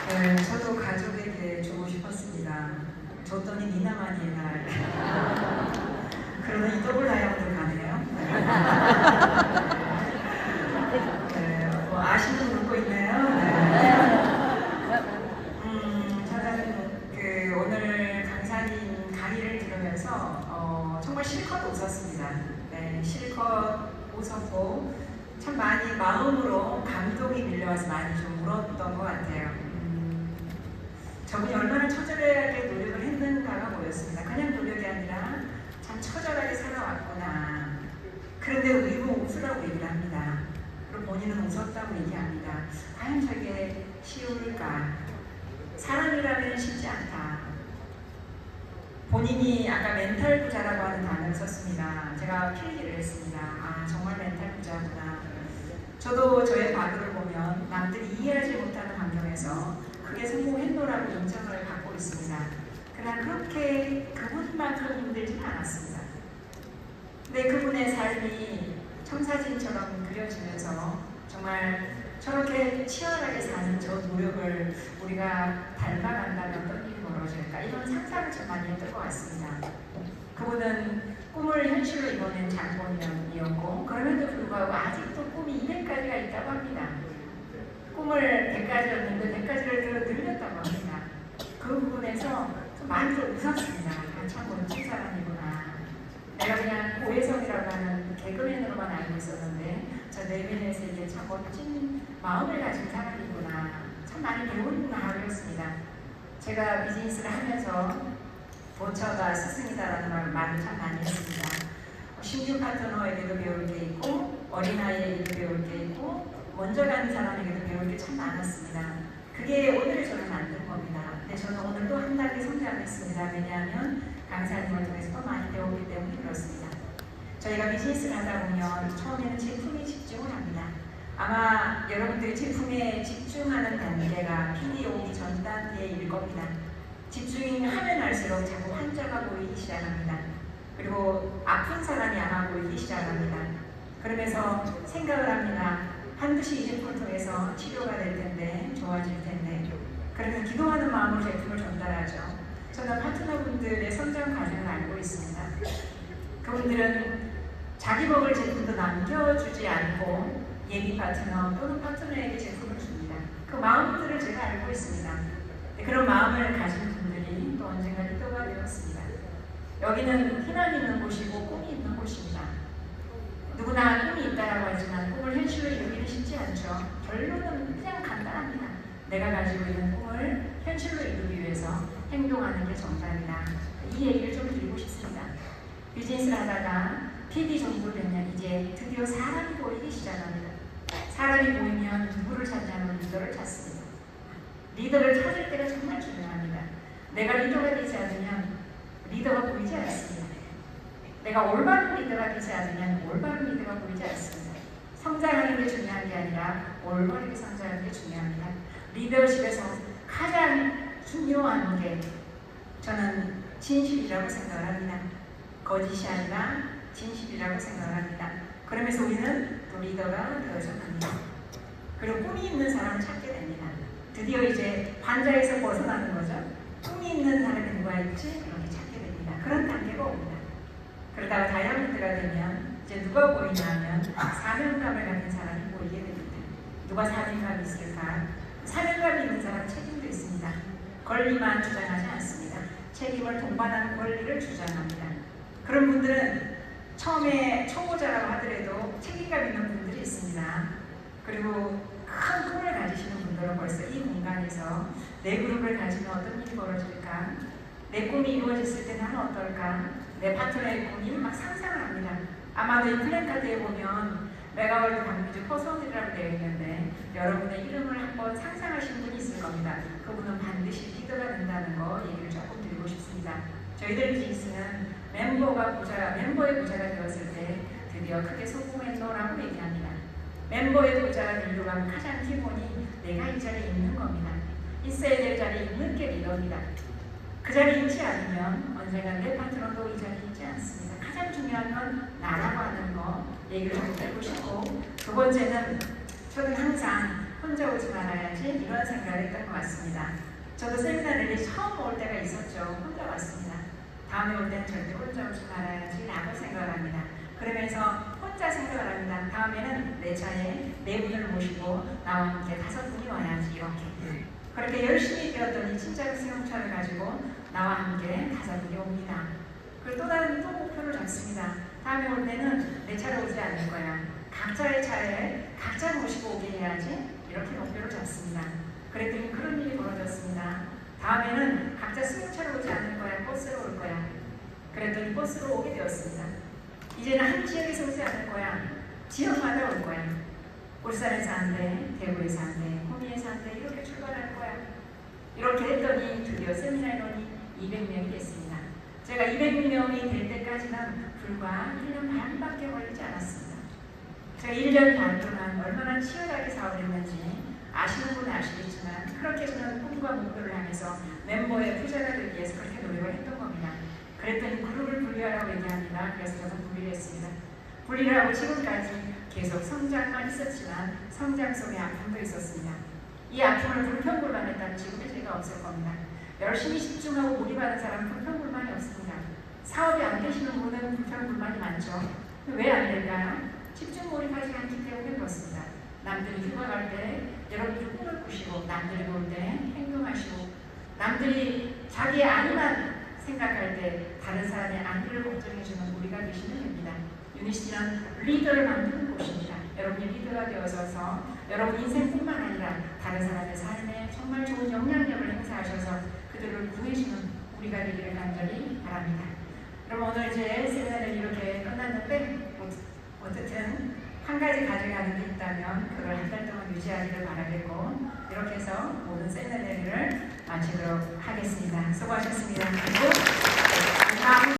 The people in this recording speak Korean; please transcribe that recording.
네, 저도 가족에게 주고 싶었습니다. 줬더니 니나만이의 날. 그러더니 더블 다이아몬드 가네요. 네, 뭐 아시는 분 듣고 있나요? 네. 저는 오늘 강사님 강의를 들으면서 정말 실컷 웃었습니다. 네, 실컷 웃었고 참 많이 마음으로 감동이 밀려와서 많이 좀 울었던 것 같아요. 저분이 얼마나 처절하게 노력을 했는가가 보였습니다. 그냥 노력이 아니라 참 처절하게 살아왔구나. 그런데 의무 웃으라고 얘기를 합니다. 그리고 본인은 웃었다고 얘기합니다. 과연 저게 쉬울까? 사람이라면 쉽지 않다. 본인이 아까 멘탈 부자라고 하는 단어를 썼습니다. 제가 필기를 했습니다. 아, 정말 멘탈 부자구나. 저도 저의 과거를 보면 남들이 이해하지 못하는 환경에서 그게 성공했노라고 인정을 받고 있습니다. 그러나 그렇게 그분만큼 힘들진 않았습니다. 근데 그분의 삶이 청사진처럼 그려지면서 정말 저렇게 치열하게 사는 저 노력을 우리가 닮아간다면 어떤 일이 벌어질까, 이런 상상을 좀 많이 했던 것 같습니다. 그분은 꿈을 현실로 이뤄낸 장본인이었고 그럼에도 불구하고 아직도 꿈이 200가지가 있다고 합니다. 꿈을 100가지였는데 100가지를 늘렸다고 합니다. 그 부분에서 좀 많이 웃었습니다. 아, 참 멋진 사람이구나. 내가 그냥 고혜성이라고 하는 개그맨으로만 알고 있었는데 저 내면에서 이게 참 멋진 마음을 가진 사람이구나. 참 많이 배우는구나 하루였습니다. 제가 비즈니스를 하면서 보처가 스승이다라는 말을 참 많이 했습니다. 신규 파트너에게도 배울 게 있고 어린아이에게도 배울 게 있고 먼저 가는 사람에게도 배울 게 참 많았습니다. 그게 오늘 저를 만든 겁니다. 근데 저는 오늘도 한 단계 성장했습니다. 왜냐하면 강사님을 통해서 또 많이 배우기 때문에 그렇습니다. 저희가 비즈니스를 하다 보면 처음에는 제품에 집중을 합니다. 아마 여러분들이 제품에 집중하는 단계가 PD 오기 전 단계일 겁니다. 집중하면 할수록 자꾸 환자가 보이기 시작합니다. 그리고 아픈 사람이 아마 보이기 시작합니다. 그러면서 생각을 합니다. 반드시 이 제품을 통해서 치료가 될 텐데, 좋아질 텐데. 그러면 기도하는 마음으로 제품을 전달하죠. 저는 파트너분들의 성장 과정을 알고 있습니다. 그분들은 자기 먹을 제품도 남겨주지 않고 예비 파트너 또는 파트너에게 제품을 줍니다. 그 마음들을 제가 알고 있습니다. 그런 마음을 가진 분들이 또 언젠가 리더가 되었습니다. 여기는 희망이 있는 곳이고 꿈이 있는 곳입니다. 누구나 꿈이 있다라고 하지만 꿈을 현실로 이루기는 쉽지 않죠. 결론은 그냥 간단합니다. 내가 가지고 있는 꿈을 현실로 이루기 위해서 행동하는 게 정답이다. 이 얘기를 좀 드리고 싶습니다. 비즈니스를 하다가 PD 정도 되면 이제 드디어 사람이 보이기 시작합니다. 사람이 보이면 누구를 찾냐면 리더를 찾습니다. 리더를 찾을 때가 정말 중요합니다. 내가 리더가 되지 않으면 리더가 보이지 않습니다. 내가 올바른 리더가 되지 않으면 올바른 리더가 보이지 않습니다. 성장하는 게 중요한 게 아니라 올바르게 성장하는 게 중요합니다. 리더십에서 가장 중요한 게 저는 진실이라고 생각을 합니다. 거짓이 아니라 진실이라고 생각을 합니다. 그러면서 우리는 또 리더가 되어서 갑니다. 그리고 꿈이 있는 사람을 찾게 됩니다. 드디어 이제 관자에서 벗어나는 거죠. 꿈이 있는 사람이 누가 있지? 이렇게 찾게 됩니다. 그런 단계가 옵니다. 그러다가 다이아몬드가 되면 이제 누가 보이냐면 사명감을 가진 사람이 보이게 됩니다. 누가 사명감이 있을까? 사명감이 있는 사람은 책임도 있습니다. 권리만 주장하지 않습니다. 책임을 동반하는 권리를 주장합니다. 그런 분들은 처음에 초보자라고 하더라도 책임감 있는 분들이 있습니다. 그리고 큰 꿈을 가지시는 분들은 벌써 이 공간에서 내 그룹을 가지면 어떤 일이 벌어질까? 내 꿈이 이루어졌을 때 나는 어떨까? 내 파트너의 꿈이 막 상상을 합니다. 아마도 이 플랜카드에 보면 메가월드 강미주 퍼스원이라고 되어 있는데 여러분의 이름을 한번 상상하신 분이 있을 겁니다. 그분은 반드시 리더가 된다는 거 얘기를 조금 드리고 싶습니다. 저희들 비즈니스는 멤버의 부자가 되었을 때 드디어 크게 성공했노라고 얘기합니다. 멤버의 부자가 되려고 하면 가장 기본이 내가 이 자리에 있는 겁니다. 있어야 될 자리에 있는 게 리더입니다. 그 자리에 있지 않으면 언젠가 내 파트너도 이 자리에 있지 않습니다. 가장 중요한 건 나라고 하는 거 얘기를 좀 드리고 싶고, 두 번째는 저는 항상 혼자 오지 말아야지 이런 생각을 했던 것 같습니다. 저도 세미나를 처음 올 때가 있었죠. 혼자 왔습니다. 다음에 올 때는 절대 혼자 오지 말아야지 라고 생각을 합니다. 그러면서 혼자 생각을 합니다. 다음에는 내 차에 네 분을 모시고 나와 함께 5분이 와야지 이렇게. 그렇게 열심히 뛰었더니 진짜로 승용차를 가지고 나와 함께 5분이 옵니다. 그리고 또 다른 또 목표를 잡습니다. 다음에 올 때는 내 차로 오지 않을 거야. 각자의 차에 각자를 모시고 오게 해야지 이렇게 목표를 잡습니다. 그랬더니 그런 일이 벌어졌습니다. 다음에는 각자 승용차로 오지 않을 거야. 버스로 올 거야. 그랬더니 버스로 오게 되었습니다. 이제는 한 지역에서 오지 않을 거야. 지역마다 올 거야. 울산에서 한 대, 대구에서 한 대, 호미에서 한 대 이렇게 출발할 거야. 이렇게 했더니 드디어 세미나 인원이 200명이 됐습니다. 제가 200명이 될 때까지는 불과 1년 반밖에 걸리지 않았습니다. 제가 1년 반 동안 얼마나 치열하게 사업을 했는지 아시는 분은 아시겠지만 그렇게 저는 꿈과 목표를 향해서 멤버의 부자가 되기 위해서 그렇게 노력을 했던 겁니다. 그랬더니 그룹을 분리하라고 얘기합니다. 그래서 저는 분리를 했습니다. 분리를 하고 지금까지 계속 성장만 있었지만 성장 속에 아픔도 있었습니다. 이 아픔을 불평불만했다면 지금의 제가 없을 겁니다. 열심히 집중하고 몰입하는 사람은 불평불만이 없습니다. 사업이 안 되시는 분은 불평불만이 많죠. 왜 안 될까요? 집중 몰입하지 않기 때문에 그렇습니다. 남들이 휴가 갈 때 여러분이 꿈을 꾸시고 남들이 볼 때 행동하시고 남들이 자기의 안위만 생각할 때 다른 사람의 안위를 걱정해주는 우리가 되시면 됩니다. 유니시티는 리더를 만드는 곳입니다. 여러분이 리더가 되어서 여러분 인생뿐만 아니라 다른 사람의 삶에 정말 좋은 영향력을 행사하셔서 그들을 구해주는 우리가 되기를 간절히 바랍니다. 그럼 오늘 이제 세미나를 이렇게 끝났는데 어쨌든 한 가지 가져가는 게 있다면 그걸 한 달 동안 유지하기를 바라겠고 이렇게 해서 모든 세미나를 마치도록 하겠습니다. 수고하셨습니다.